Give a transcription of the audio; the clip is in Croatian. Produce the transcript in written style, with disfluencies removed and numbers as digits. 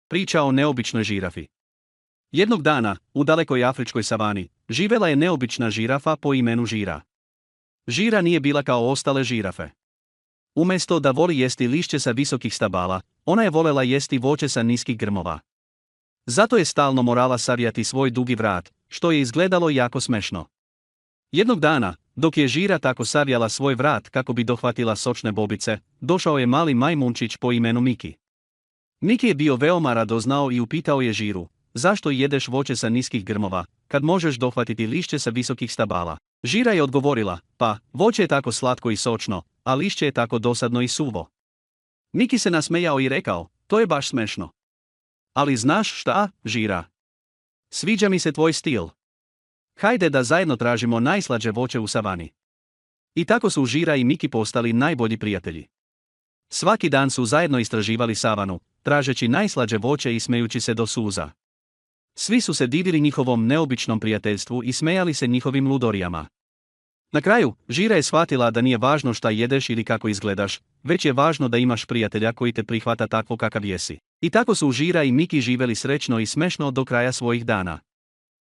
Priča o neobičnoj žirafi. Jednog dana, u dalekoj afričkoj savani, živela je neobična žirafa po imenu Žira. Žira nije bila kao ostale žirafe. Umjesto da voli jesti lišće sa visokih stabala, ona je volela jesti voće sa niskih grmova. Zato je stalno morala savijati svoj dugi vrat, što je izgledalo jako smešno. Jednog dana, dok je Žira tako savijala svoj vrat kako bi dohvatila sočne bobice, došao je mali majmunčić po imenu Miki. Miki je bio veoma radoznao i upitao je Žiru: zašto jedeš voće sa niskih grmova, kad možeš dohvatiti lišće sa visokih stabala? Žira je odgovorila: pa, voće je tako slatko i sočno, a lišće je tako dosadno i suvo. Miki se nasmejao i rekao: to je baš smešno. Ali znaš šta, Žira? Sviđa mi se tvoj stil. Hajde da zajedno tražimo najslađe voće u savani. I tako su Žira i Miki postali najbolji prijatelji. Svaki dan su zajedno istraživali savanu, tražeći najslađe voće i smejući se do suza. Svi su se divili njihovom neobičnom prijateljstvu i smejali se njihovim ludorijama. Na kraju, Žira je shvatila da nije važno šta jedeš ili kako izgledaš, već je važno da imaš prijatelja koji te prihvata takvo kakav jesi. I tako su Žira i Miki živjeli srećno i smešno do kraja svojih dana.